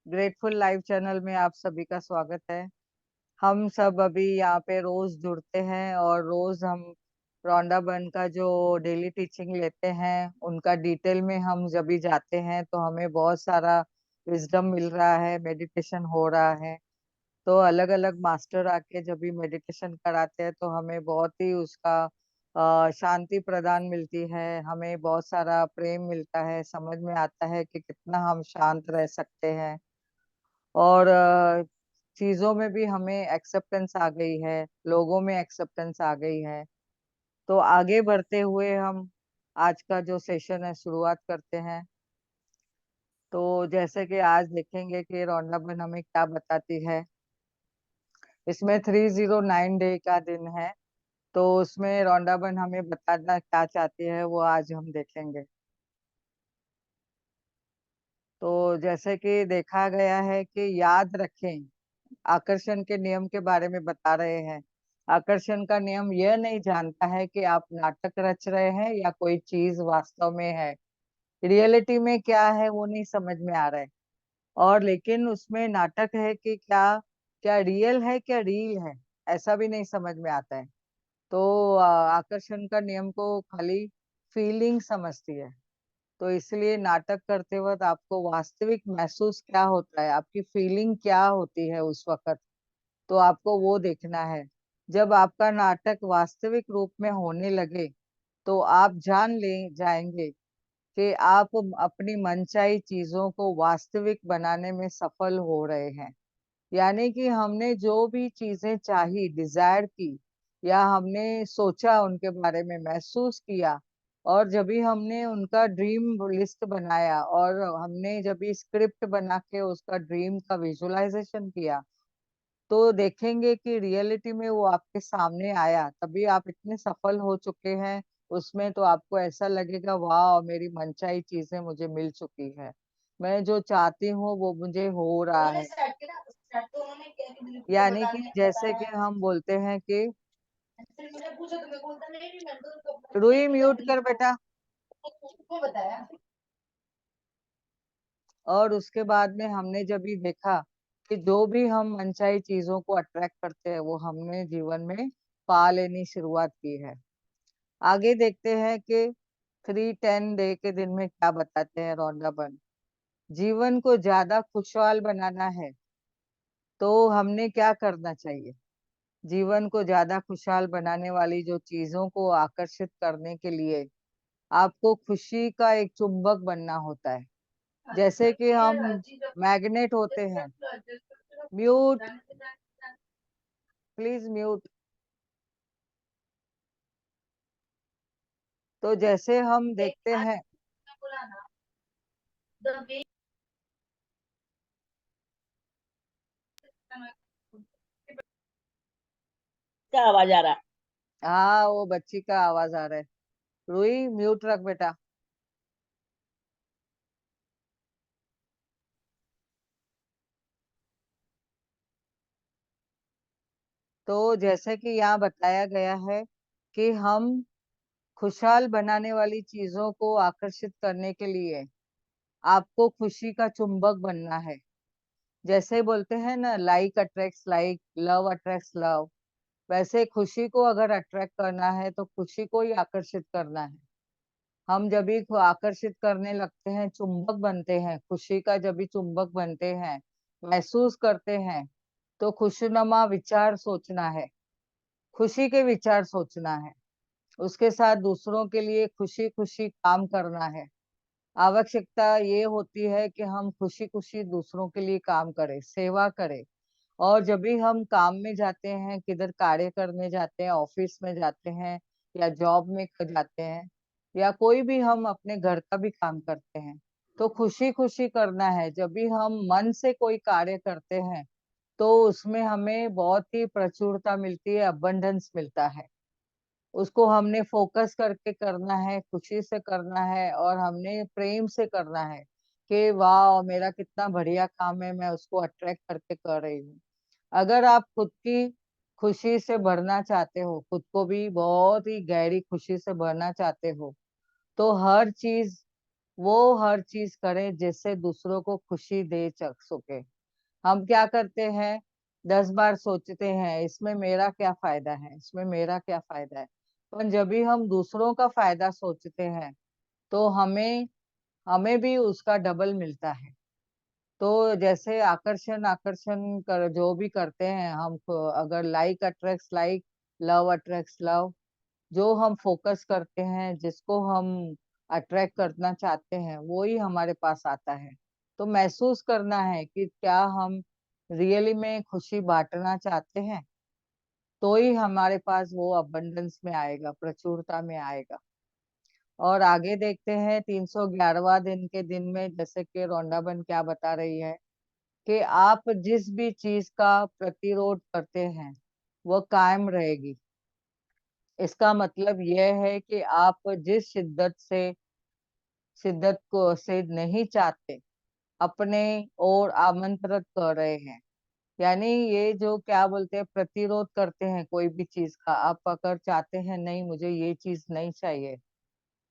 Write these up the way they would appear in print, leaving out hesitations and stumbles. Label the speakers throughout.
Speaker 1: Grateful live channel में आप सभी का स्वागत है। हम सब अभी यहाँ पे रोज जुड़ते हैं और रोज हम रॉन्डा बर्न का जो डेली टीचिंग लेते हैं उनका डिटेल में हम जब भी जाते हैं तो हमें बहुत सारा विजडम मिल रहा है, मेडिटेशन हो रहा है। तो अलग अलग मास्टर आके जब भी मेडिटेशन कराते हैं तो हमें बहुत ही उसका शांति प्रदान मिलती है, हमें बहुत सारा प्रेम मिलता है, समझ में आता है कि कितना हम शांत रह सकते हैं। और चीजों में भी हमें एक्सेप्टेंस आ गई है, लोगों में एक्सेप्टेंस आ गई है। तो आगे बढ़ते हुए हम आज का जो सेशन है शुरुआत करते हैं। तो जैसे कि आज देखेंगे कि रौंडा बन हमें क्या बताती है। इसमें 309 डे का दिन है, तो उसमें रौंडा बन हमें बताना क्या चाहती है वो आज हम देखेंगे। तो जैसे कि देखा गया है कि याद रखें, आकर्षण के नियम के बारे में बता रहे हैं। आकर्षण का नियम यह नहीं जानता है कि आप नाटक रच रहे हैं या कोई चीज वास्तव में है। रियलिटी में क्या है वो नहीं समझ में आ रहा है। और लेकिन उसमें नाटक है कि क्या क्या रियल है, क्या रील है, ऐसा भी नहीं समझ में आता है। तो आकर्षण का नियम को खाली फीलिंग समझती है। तो इसलिए नाटक करते वक्त आपको वास्तविक महसूस क्या होता है, आपकी फीलिंग क्या होती है उस वक्त, तो आपको वो देखना है। जब आपका नाटक वास्तविक रूप में होने लगे तो आप जान ले जाएंगे कि आप अपनी मनचाही चीजों को वास्तविक बनाने में सफल हो रहे हैं। यानी कि हमने जो भी चीजें चाही, डिजायर की, या हमने सोचा उनके बारे में, महसूस किया, और जब भी हमने उनका ड्रीम लिस्ट बनाया और हमने जब भी स्क्रिप्ट बना के उसका ड्रीम का विजुअलाइजेशन किया, तो देखेंगे कि रियलिटी में वो आपके सामने आया, तभी आप इतने सफल हो चुके हैं उसमें। तो आपको ऐसा लगेगा वाह, मेरी मनचाही चीजें मुझे मिल चुकी है, मैं जो चाहती हूँ वो मुझे हो रहा है। यानी कि जैसे कि हम बोलते हैं कि रुई म्यूट कर बेटा। और उसके बाद में हमने जब भी देखा कि जो भी हम मनचाही चीजों को अट्रैक्ट करते हैं वो हमने जीवन में पा लेनी शुरुआत की है। आगे देखते हैं कि 310 डे के दिन में क्या बताते हैं रौंडा बर्न। जीवन को ज्यादा खुशहाल बनाना है तो हमने क्या करना चाहिए। जीवन को ज्यादा खुशहाल बनाने वाली जो चीजों को आकर्षित करने के लिए आपको खुशी का एक चुंबक बनना होता है। जैसे कि हम मैग्नेट होते हैं। Mute, please mute. तो जैसे हम देखते हैं,
Speaker 2: क्या आवाज आ रहा है?
Speaker 1: हाँ वो बच्ची का आवाज आ रहा है। रुई म्यूट रख बेटा। तो जैसे कि यहाँ बताया गया है कि हम खुशहाल बनाने वाली चीजों को आकर्षित करने के लिए आपको खुशी का चुंबक बनना है। जैसे बोलते हैं ना, like attracts like, love attracts love. वैसे खुशी को अगर अट्रैक्ट करना है तो खुशी को ही आकर्षित करना है। हम जब भी आकर्षित करने लगते हैं, चुंबक बनते हैं, खुशी का जब भी चुंबक बनते हैं, महसूस करते हैं, तो खुशनुमा विचार सोचना है, खुशी के विचार सोचना है। उसके साथ दूसरों के लिए खुशी खुशी काम करना है। आवश्यकता ये होती है कि हम खुशी खुशी दूसरों के लिए काम करें, सेवा करें। और जब भी हम काम में जाते हैं, किधर कार्य करने जाते हैं, ऑफिस में जाते हैं या जॉब में जाते हैं, या कोई भी हम अपने घर का भी काम करते हैं, तो खुशी खुशी करना है। जब भी हम मन से कोई कार्य करते हैं तो उसमें हमें बहुत ही प्रचुरता मिलती है, अबंडेंस मिलता है। उसको हमने फोकस करके करना है, खुशी से करना है, और हमने प्रेम से करना है कि वाह मेरा कितना बढ़िया काम है, मैं उसको अट्रैक्ट करके कर रही हूँ। अगर आप खुद की खुशी से भरना चाहते हो, खुद को भी बहुत ही गहरी खुशी से भरना चाहते हो, तो हर चीज वो हर चीज करे जिससे दूसरों को खुशी दे सके। हम क्या करते हैं, 10 बार सोचते हैं इसमें मेरा क्या फायदा है, इसमें मेरा क्या फायदा है। पर जब भी हम दूसरों का फायदा सोचते हैं तो हमें हमें भी उसका डबल मिलता है। तो जैसे आकर्षण आकर्षण कर जो भी करते हैं हम, अगर like attracts like, love attracts love, जो हम फोकस करते हैं, जिसको हम अट्रैक्ट करना चाहते हैं, वो ही हमारे पास आता है। तो महसूस करना है कि क्या हम रियली में खुशी बांटना चाहते हैं, तो ही हमारे पास वो अबंडेंस में आएगा, प्रचुरता में आएगा। और आगे देखते हैं 311वां दिन के दिन में, जैसे कि रोंडाबन क्या बता रही है कि आप जिस भी चीज का प्रतिरोध करते हैं वह कायम रहेगी। इसका मतलब यह है कि आप जिस शिद्दत को से नहीं चाहते अपने और आमंत्रित कर रहे हैं। यानी ये जो क्या बोलते हैं, प्रतिरोध करते हैं कोई भी चीज का, आप अगर चाहते हैं नहीं मुझे ये चीज नहीं चाहिए,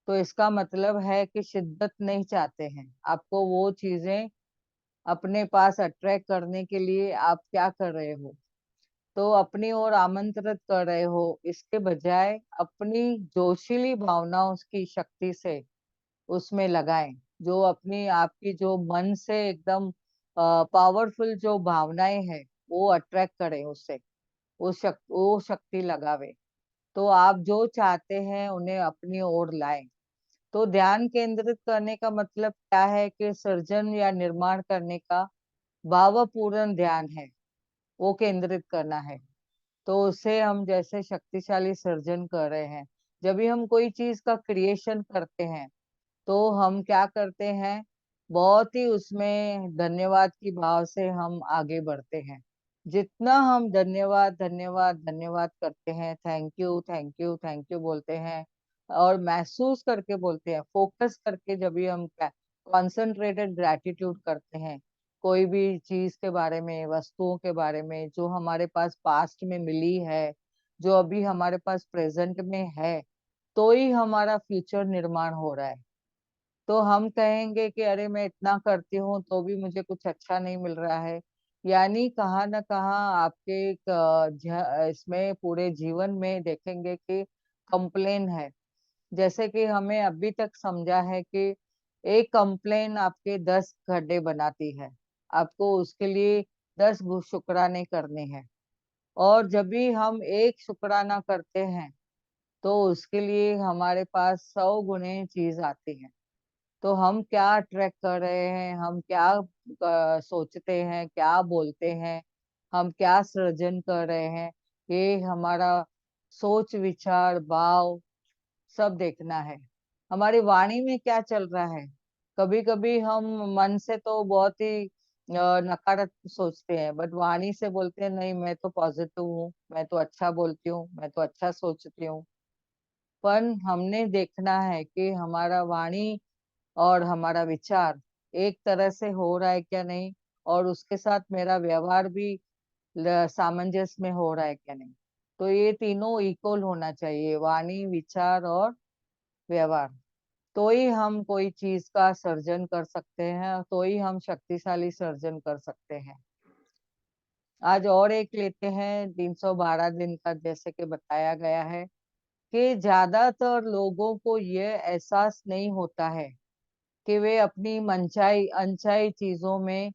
Speaker 1: तो इसका मतलब है कि शिद्दत नहीं चाहते हैं। आपको वो चीजें अपने पास अट्रैक्ट करने के लिए आप क्या कर रहे हो, तो अपनी ओर आमंत्रित कर रहे हो, इसके बजाय अपनी जोशीली भावनाओं की शक्ति से उसमें लगाएं। जो अपनी आपकी जो मन से एकदम पावरफुल जो भावनाएं हैं वो अट्रैक्ट करें उससे, वो शक्ति लगावे। तो आप जो चाहते हैं उन्हें अपनी ओर लाएं। तो ध्यान केंद्रित करने का मतलब क्या है कि सृजन या निर्माण करने का भावपूर्ण ध्यान है, वो केंद्रित करना है। तो उससे हम जैसे शक्तिशाली सर्जन कर रहे हैं। जब भी हम कोई चीज का क्रिएशन करते हैं तो हम क्या करते हैं, बहुत ही उसमें धन्यवाद की भाव से हम आगे बढ़ते हैं। जितना हम धन्यवाद धन्यवाद धन्यवाद करते हैं, thank you thank you thank you बोलते हैं, और महसूस करके बोलते हैं, फोकस करके जब भी हम कॉन्सेंट्रेटेड ग्रैटिट्यूड करते हैं कोई भी चीज के बारे में, वस्तुओं के बारे में जो हमारे पास पास्ट में मिली है, जो अभी हमारे पास प्रेजेंट में है, तो ही हमारा फ्यूचर निर्माण हो रहा है। तो हम कहेंगे कि अरे मैं इतना करती हूँ तो भी मुझे कुछ अच्छा नहीं मिल रहा है, यानी कहाँ ना कहाँ आपके एक, इसमें पूरे जीवन में देखेंगे कि कंप्लेन है। जैसे कि हमें अभी तक समझा है कि एक कंप्लेन आपके 10 गड्ढे बनाती है, आपको उसके लिए 10 शुक्राने करने हैं। और जब भी हम एक शुक्राना करते हैं तो उसके लिए हमारे पास 100 गुने चीज आती है। तो हम क्या अट्रैक्ट कर रहे हैं, हम क्या सोचते हैं, क्या बोलते हैं, हम क्या सृजन कर रहे हैं, ये हमारा सोच विचार भाव सब देखना है। हमारी वाणी में क्या चल रहा है। कभी कभी हम मन से तो बहुत ही नकारात्मक सोचते हैं, बट वाणी से बोलते हैं नहीं मैं तो पॉजिटिव हूँ, मैं तो अच्छा बोलती हूँ, मैं तो अच्छा सोचती हूँ। पर हमने देखना है कि हमारा वाणी और हमारा विचार एक तरह से हो रहा है क्या नहीं, और उसके साथ मेरा व्यवहार भी सामंजस्य में हो रहा है क्या नहीं। तो ये तीनों इक्वल होना चाहिए, वाणी विचार और व्यवहार। तो ही हम कोई चीज का सर्जन कर सकते हैं, तो ही हम शक्तिशाली सर्जन कर सकते हैं। आज और एक लेते हैं 312 दिन का, जैसे कि बताया गया है कि ज्यादातर लोगों को ये एहसास नहीं होता है कि वे अपनी मनचाही अनचाही चीजों में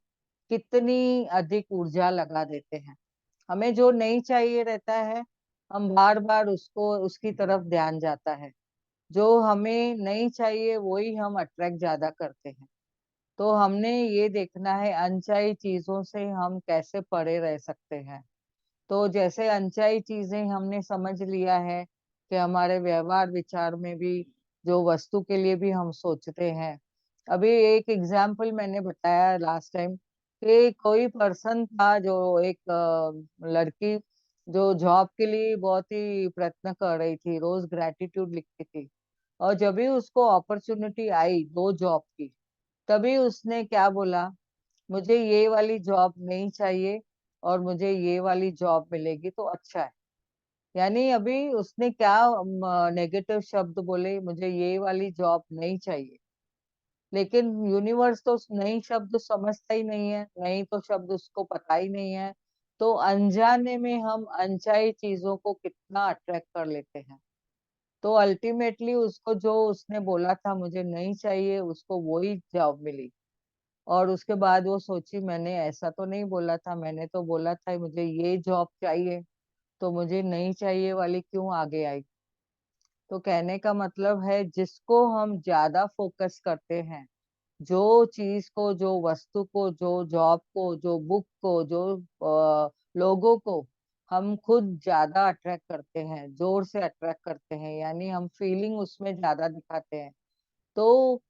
Speaker 1: कितनी अधिक ऊर्जा लगा देते हैं। हमें जो नहीं चाहिए रहता है, हम बार बार उसको उसकी तरफ ध्यान जाता है। जो हमें नहीं चाहिए वही हम अट्रैक्ट ज्यादा करते हैं। तो हमने ये देखना है अनचाही चीजों से हम कैसे परे रह सकते हैं। तो जैसे अनचाही चीजें हमने समझ लिया है कि हमारे व्यवहार विचार में भी, जो वस्तु के लिए भी हम सोचते हैं। अभी एक एग्जाम्पल मैंने बताया लास्ट टाइम कि कोई पर्सन था, जो एक लड़की जो जॉब के लिए बहुत ही प्रयत्न कर रही थी, रोज ग्रेटिट्यूड लिखती थी, और जब भी उसको अपॉर्चुनिटी आई 2 जॉब की, तभी उसने क्या बोला, मुझे ये वाली जॉब नहीं चाहिए और मुझे ये वाली जॉब मिलेगी तो अच्छा है। यानी अभी उसने क्या नेगेटिव शब्द बोले, मुझे ये वाली जॉब नहीं चाहिए, लेकिन यूनिवर्स तो नई शब्द समझता ही नहीं है, नई तो शब्द उसको पता ही नहीं है। तो अनजाने में हम अनचाही चीजों को कितना अट्रैक्ट कर लेते हैं। तो अल्टीमेटली उसको जो उसने बोला था मुझे नहीं चाहिए, उसको वही जॉब मिली। और उसके बाद वो सोची मैंने ऐसा तो नहीं बोला था, मैंने तो बोला था मुझे ये जॉब चाहिए, तो मुझे नहीं चाहिए वाली क्यों आगे आई। तो कहने का मतलब है जिसको हम ज्यादा फोकस करते हैं, जो चीज को, जो वस्तु को, जो जॉब को, जो बुक को, जो लोगों को हम खुद ज्यादा अट्रैक्ट करते हैं, जोर से अट्रैक्ट करते हैं, यानी हम फीलिंग उसमें ज्यादा दिखाते हैं, तो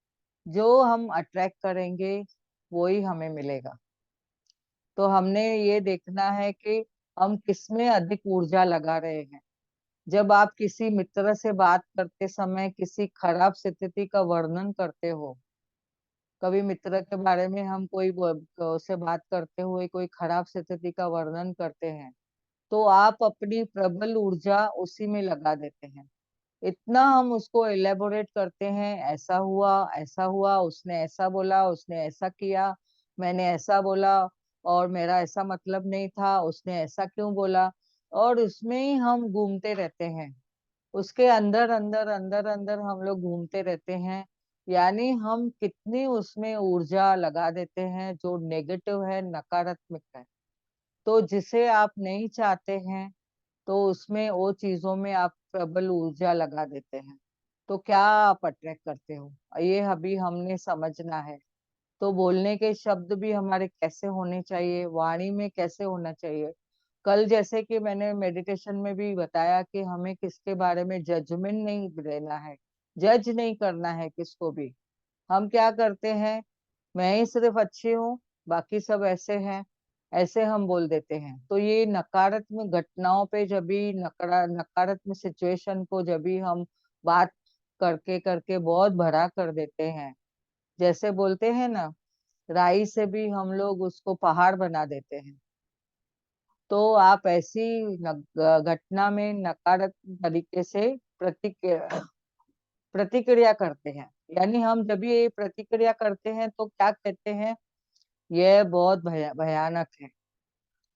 Speaker 1: जो हम अट्रैक्ट करेंगे वही हमें मिलेगा। तो हमने ये देखना है कि हम किसमें अधिक ऊर्जा लगा रहे हैं। जब आप किसी मित्र से बात करते समय किसी खराब स्थिति का वर्णन करते हो, कभी मित्र के बारे में हम कोई उससे बात करते हुए कोई खराब स्थिति का वर्णन करते हैं, तो आप अपनी प्रबल ऊर्जा उसी में लगा देते हैं। इतना हम उसको एलेबोरेट करते हैं, ऐसा हुआ, उसने ऐसा बोला, उसने ऐसा किया, मैंने ऐसा बोला, और मेरा ऐसा मतलब नहीं था, उसने ऐसा क्यों बोला। और उसमें ही हम घूमते रहते हैं, उसके अंदर अंदर अंदर अंदर हम लोग घूमते रहते हैं। यानी हम कितनी उसमें ऊर्जा लगा देते हैं जो नेगेटिव है, नकारात्मक है। तो जिसे आप नहीं चाहते हैं, तो उसमें वो चीजों में आप प्रबल ऊर्जा लगा देते हैं। तो क्या आप अट्रैक्ट करते हो, ये अभी हमने समझना है। तो बोलने के शब्द भी हमारे कैसे होने चाहिए, वाणी में कैसे होना चाहिए। कल जैसे कि मैंने मेडिटेशन में भी बताया कि हमें किसके बारे में जजमेंट नहीं देना है, जज नहीं करना है किसको भी। हम क्या करते हैं, मैं ही सिर्फ अच्छी हूँ, बाकी सब ऐसे हैं, ऐसे हम बोल देते हैं। तो ये नकारात्मक घटनाओं पे जब भी नकारात्मक सिचुएशन को जब भी हम बात करके करके बहुत बड़ा कर देते हैं, जैसे बोलते हैं ना, राई से भी हम लोग उसको पहाड़ बना देते हैं। तो आप ऐसी घटना में नकारात्मक तरीके से प्रतिक्रिया प्रतिक्रिया करते हैं। यानी हम जब भी ये प्रतिक्रिया करते हैं तो क्या कहते हैं, यह बहुत भयानक है,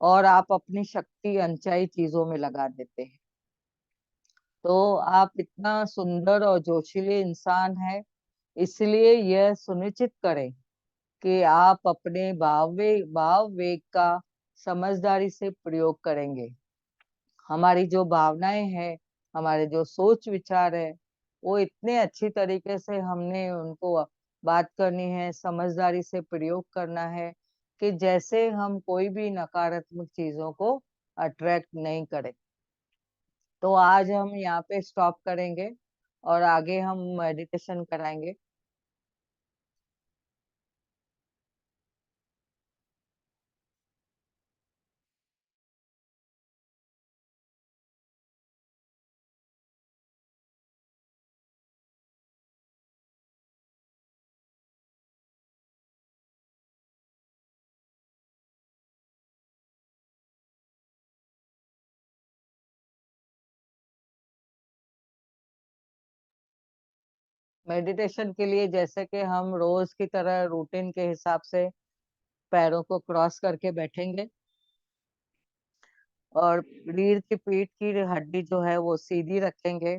Speaker 1: और आप अपनी शक्ति अनचाही चीजों में लगा देते हैं। तो आप इतना सुंदर और जोशीले इंसान है, इसलिए यह सुनिश्चित करें कि आप अपने भाव वेग का समझदारी से प्रयोग करेंगे। हमारी जो भावनाएं हैं, हमारे जो सोच विचार है, वो इतने अच्छी तरीके से हमने उनको बात करनी है, समझदारी से प्रयोग करना है, कि जैसे हम कोई भी नकारात्मक चीजों को अट्रैक्ट नहीं करें। तो आज हम यहाँ पे स्टॉप करेंगे और आगे हम मेडिटेशन कराएंगे। मेडिटेशन के लिए जैसे कि हम रोज की तरह रूटीन के हिसाब से पैरों को क्रॉस करके बैठेंगे, और रीढ़ की पीठ की हड्डी जो है वो सीधी रखेंगे,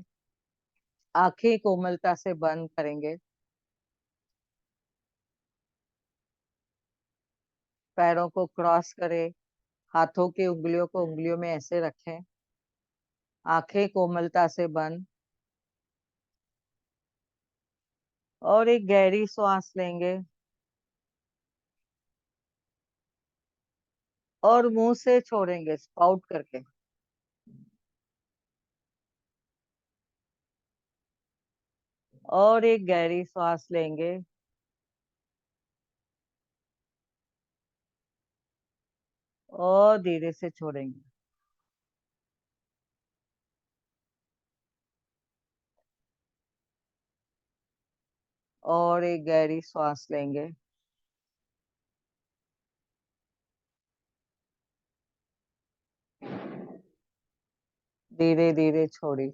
Speaker 1: आंखें कोमलता से बंद करेंगे, पैरों को क्रॉस करें, हाथों की उंगलियों को उंगलियों में ऐसे रखें, आंखें कोमलता से बंद, और एक गहरी सांस लेंगे और मुंह से छोड़ेंगे स्पाउट करके। और एक गहरी सांस लेंगे और धीरे से छोड़ेंगे। और एक गहरी सांस लेंगे, धीरे धीरे छोड़ी।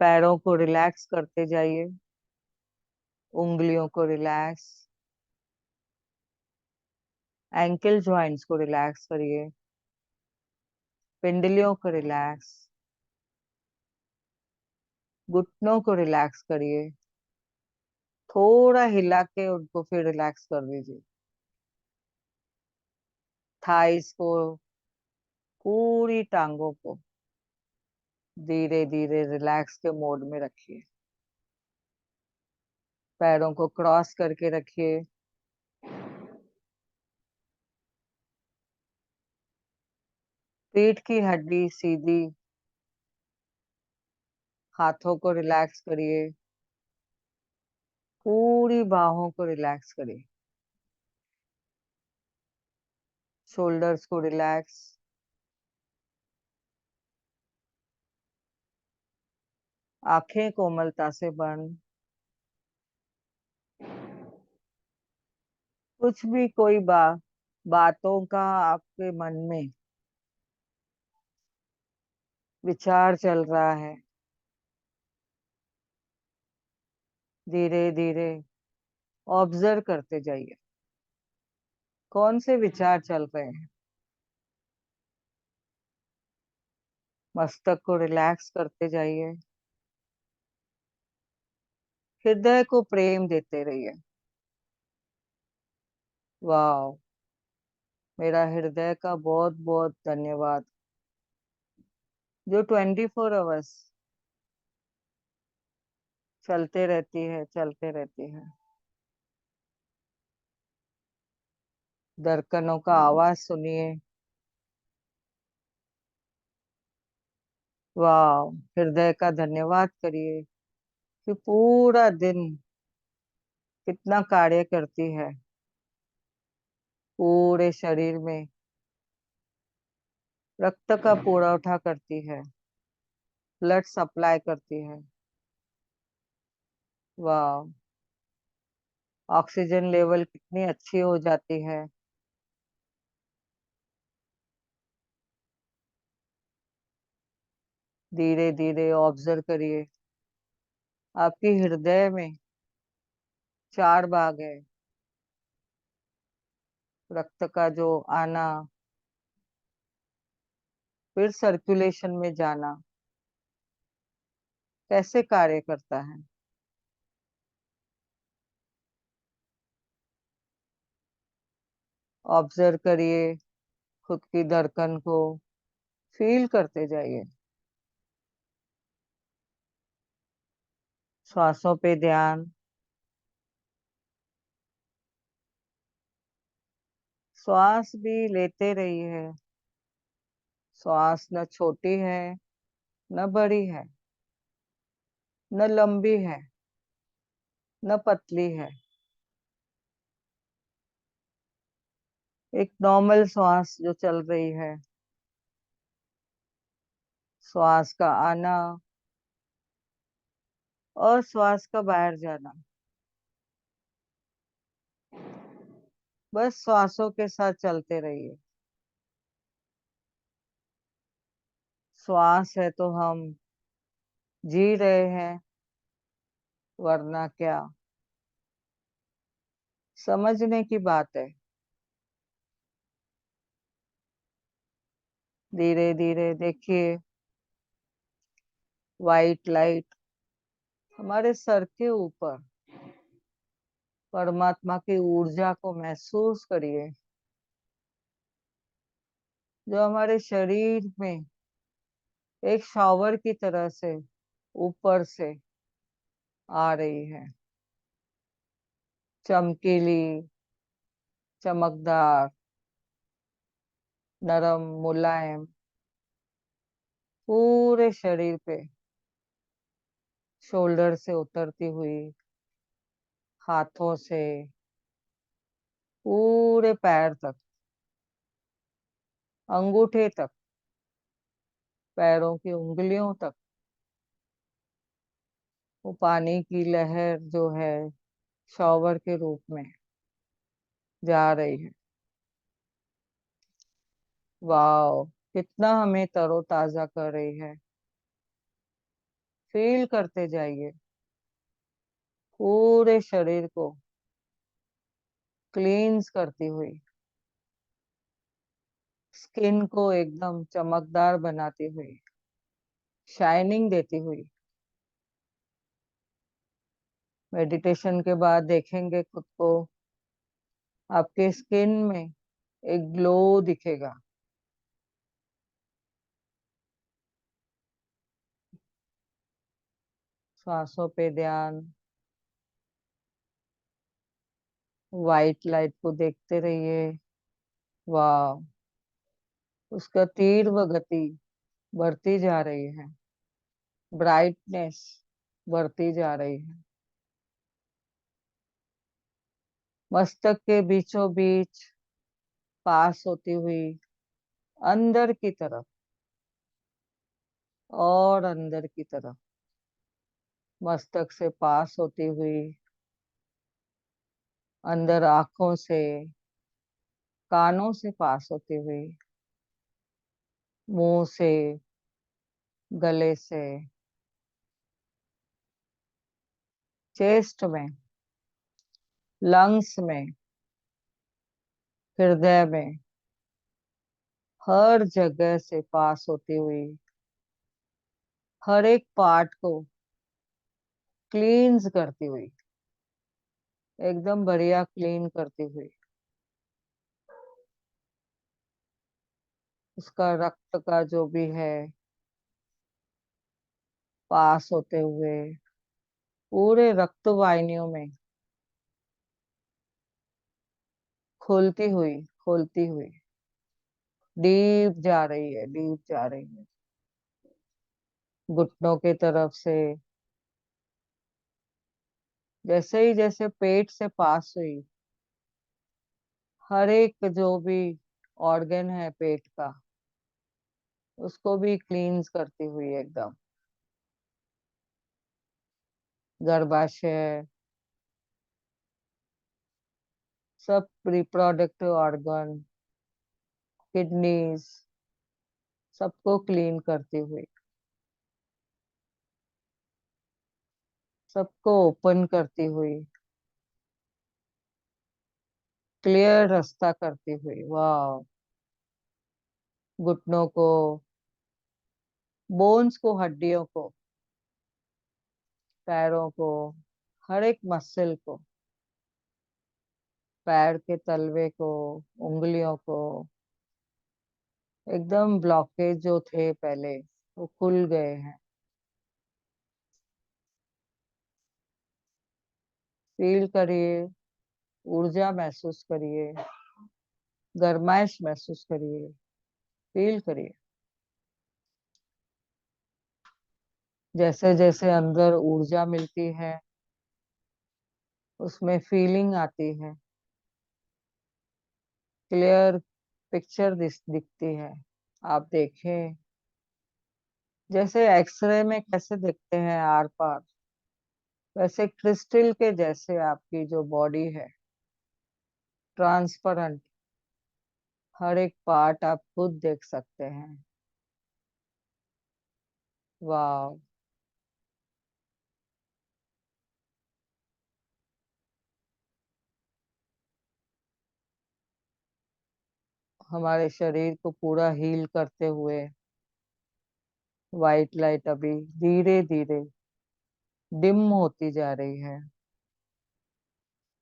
Speaker 1: पैरों को रिलैक्स करते जाइए, उंगलियों को रिलैक्स, एंकल जॉइंट्स को रिलैक्स करिए, पिंडलियों को रिलैक्स, घुटनों को रिलैक्स करिए, थोड़ा हिला के उनको फिर रिलैक्स कर दीजिए। थाइस को, पूरी टांगों को धीरे धीरे रिलैक्स के मोड में रखिए। पैरों को क्रॉस करके रखिए, पीठ की हड्डी सीधी, हाथों को रिलैक्स करिए, पूरी बाहों को रिलैक्स करिए, शोल्डर्स को रिलैक्स, आंखें कोमलता से बंद। कुछ भी कोई बातों का आपके मन में विचार चल रहा है, धीरे धीरे ऑब्जर्व करते जाइए कौन से विचार चल रहे हैं। मस्तक को रिलैक्स करते जाइए, हृदय को प्रेम देते रहिए। वाह, मेरा हृदय का बहुत बहुत धन्यवाद, जो 24 आवर्स चलते रहती है, चलते रहती है। धड़कनों का आवाज सुनिए। वाह, हृदय का धन्यवाद करिए कि पूरा दिन कितना कार्य करती है, पूरे शरीर में रक्त का पुरवठा करती है, ब्लड सप्लाई करती है। वाह, ऑक्सीजन लेवल कितनी अच्छी हो जाती है। धीरे धीरे ऑब्जर्व करिए, आपकी हृदय में 4 भाग है। रक्त का जो आना, फिर सर्कुलेशन में जाना, कैसे कार्य करता है। ऑब्जर्व करिए, खुद की धड़कन को फील करते जाइए, श्वासों पे ध्यान। श्वास भी लेते रहिए। श्वास न छोटी है, न बड़ी है, न लंबी है, न पतली है। एक नॉर्मल श्वास जो चल रही है, श्वास का आना और श्वास का बाहर जाना, बस श्वासों के साथ चलते रहिए। श्वास है तो हम जी रहे हैं, वरना क्या। समझने की बात है। धीरे धीरे देखिए, वाइट लाइट हमारे सर के ऊपर, परमात्मा की ऊर्जा को महसूस करिए, जो हमारे शरीर में एक शॉवर की तरह से ऊपर से आ रही है। चमकीली, चमकदार, नरम, मुलायम, पूरे शरीर पे, शोल्डर से उतरती हुई, हाथों से पूरे पैर तक, अंगूठे तक, पैरों की उंगलियों तक, वो पानी की लहर जो है शॉवर के रूप में जा रही है। वाह, कितना हमें तरोताजा कर रही है। फील करते जाइए पूरे शरीर को क्लींस करती हुई, स्किन को एकदम चमकदार बनाती हुई, शाइनिंग देती हुई। मेडिटेशन के बाद देखेंगे खुद को, आपके स्किन में एक ग्लो दिखेगा। सांसों पे ध्यान, वाइट लाइट को देखते रहिए। वाह, उसका तीव्र व गति बढ़ती जा रही है, ब्राइटनेस बढ़ती जा रही है। मस्तक के बीचों बीच पास होती हुई अंदर की तरफ और अंदर की तरफ, मस्तक से पास होती हुई अंदर, आंखों से, कानों से पास होती हुई, मुंह से, गले से, चेस्ट में, लंग्स में, हृदय में, हर जगह से पास होती हुई, हर एक पार्ट को क्लींस करती हुई, एकदम बढ़िया क्लीन करती हुई, उसका रक्त का जो भी है पास होते हुए पूरे रक्त वाहिनियों में खोलती हुई डीप जा रही है, डीप जा रही है, घुटनों के तरफ से। जैसे ही जैसे पेट से पास हुई, हर एक जो भी ऑर्गन है पेट का, उसको भी क्लींस करती हुई एकदम, गर्भाशय, सब रिप्रोडक्टिव ऑर्गन, किडनीज, सबको क्लीन करती हुई, सबको ओपन करती हुई, क्लियर रास्ता करती हुई। वाह, घुटनों को, बोन्स को, हड्डियों को, पैरों को, हर एक मसल को, पैर के तलवे को, उंगलियों को, एकदम ब्लॉकेज जो थे पहले वो खुल गए हैं। फील करिए, ऊर्जा महसूस करिए, गरमाइश महसूस करिए, फील करिए। जैसे जैसे अंदर ऊर्जा मिलती है, उसमें फीलिंग आती है, क्लियर पिक्चर दिखती है। आप देखें, जैसे एक्सरे में कैसे दिखते हैं आर पार, वैसे क्रिस्टल के जैसे आपकी जो बॉडी है, ट्रांसपेरेंट, हर एक पार्ट आप खुद देख सकते हैं। वाह, हमारे शरीर को पूरा हील करते हुए वाइट लाइट अभी धीरे धीरे डिम होती जा रही है।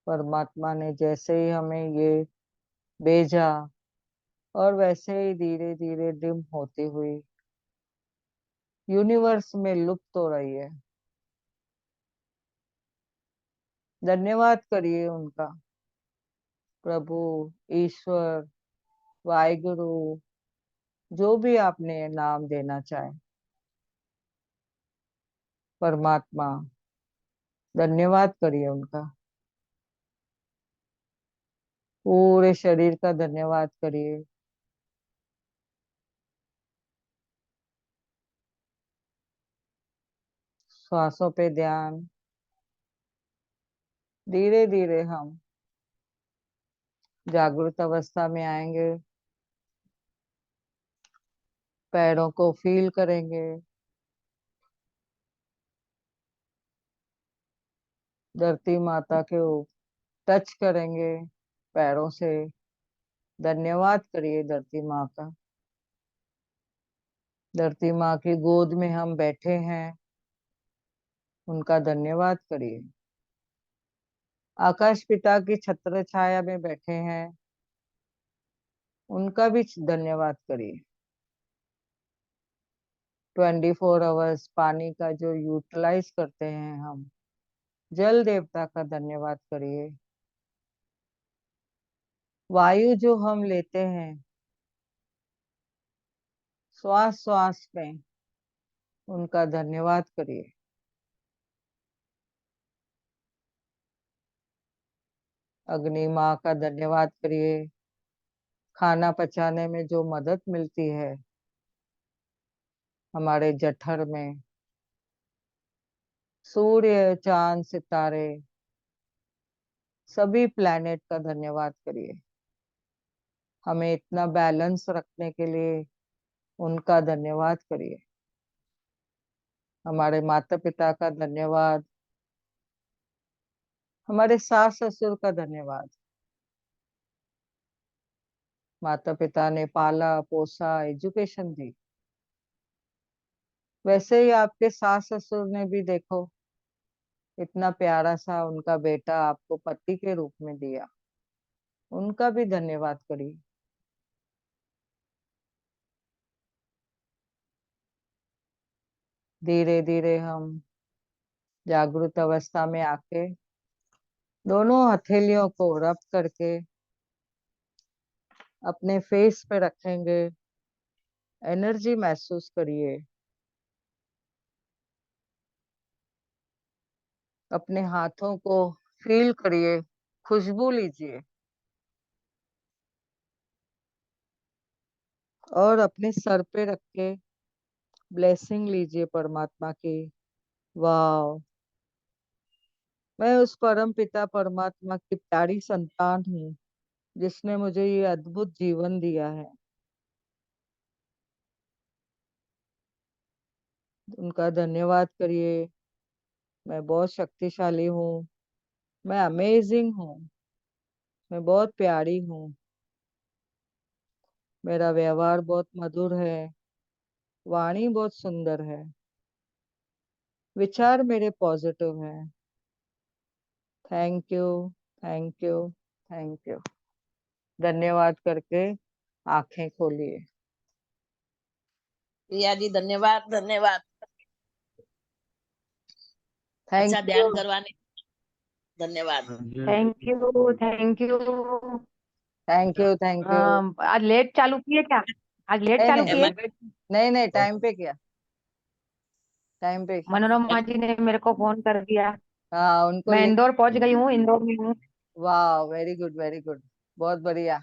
Speaker 1: परमात्मा ने जैसे ही हमें ये भेजा, और वैसे ही धीरे धीरे डिम होती हुई यूनिवर्स में लुप्त हो रही है। धन्यवाद करिए उनका, प्रभु, ईश्वर, वाहिगुरु, जो भी आपने नाम देना चाहे, परमात्मा, धन्यवाद करिए उनका, पूरे शरीर का धन्यवाद करिए। श्वासों पे ध्यान, धीरे धीरे हम जागृत अवस्था में आएंगे, पैरों को फील करेंगे, धरती माता के टच करेंगे पैरों से। धन्यवाद करिए धरती माँ का। धरती माँ की गोद में हम बैठे हैं, उनका धन्यवाद करिए। आकाश पिता की छत्र छाया में बैठे हैं, उनका भी धन्यवाद करिए। 24 आवर्स पानी का जो यूटिलाइज करते हैं हम, जल देवता का धन्यवाद करिए। वायु जो हम लेते हैं श्वास श्वास में, उनका धन्यवाद करिए। अग्नि माँ का धन्यवाद करिए। खाना पचाने में जो मदद मिलती है हमारे जठर में, सूर्य चांद सितारे सभी प्लैनेट का धन्यवाद करिए। हमें इतना बैलेंस रखने के लिए उनका धन्यवाद करिए। हमारे माता पिता का धन्यवाद, हमारे सास ससुर का धन्यवाद। माता पिता ने पाला पोसा एजुकेशन दी, वैसे ही आपके सास ससुर ने भी देखो इतना प्यारा सा उनका बेटा आपको पति के रूप में दिया, उनका भी धन्यवाद करिए। धीरे धीरे हम जागृत अवस्था में आके दोनों हथेलियों को रब करके अपने फेस पे रखेंगे। एनर्जी महसूस करिए। अपने हाथों को फील करिए, खुशबू लीजिए और अपने सर पे रख के ब्लेसिंग लीजिए परमात्मा की। वाह, मैं उस परम पिता परमात्मा की प्यारी संतान हूँ जिसने मुझे ये अद्भुत जीवन दिया है। उनका धन्यवाद करिए। मैं बहुत शक्तिशाली हूँ, मैं अमेजिंग हूँ, मैं बहुत प्यारी हूँ, मेरा व्यवहार बहुत मधुर है, वाणी बहुत सुंदर है, विचार मेरे पॉजिटिव हैं। Thank you, thank you, thank you. धन्यवाद करके आंखें खोलिए।
Speaker 2: प्रिया जी धन्यवाद धन्यवाद। अच्छा
Speaker 1: थैंक यू,
Speaker 2: ध्यान करवाने धन्यवाद।
Speaker 3: Thank you thank you.
Speaker 1: Thank you, thank you.
Speaker 3: आज लेट चालू किए क्या? आज लेट
Speaker 1: नहीं
Speaker 3: चालू
Speaker 1: नहीं
Speaker 3: किए?
Speaker 1: नहीं नहीं, टाइम पे किया, टाइम पे।
Speaker 3: मनोरमा जी ने मेरे को फोन कर दिया।
Speaker 1: हाँ, उनको
Speaker 3: मैं
Speaker 1: लिंक।
Speaker 3: इंदौर पहुंच गई हूँ, इंदौर में हूँ।
Speaker 1: वाह, वेरी गुड वेरी गुड, बहुत बढ़िया।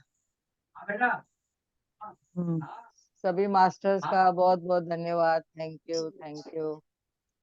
Speaker 3: हम्म।
Speaker 1: सभी मास्टर्स का बहुत बहुत धन्यवाद। Thank you, thank you.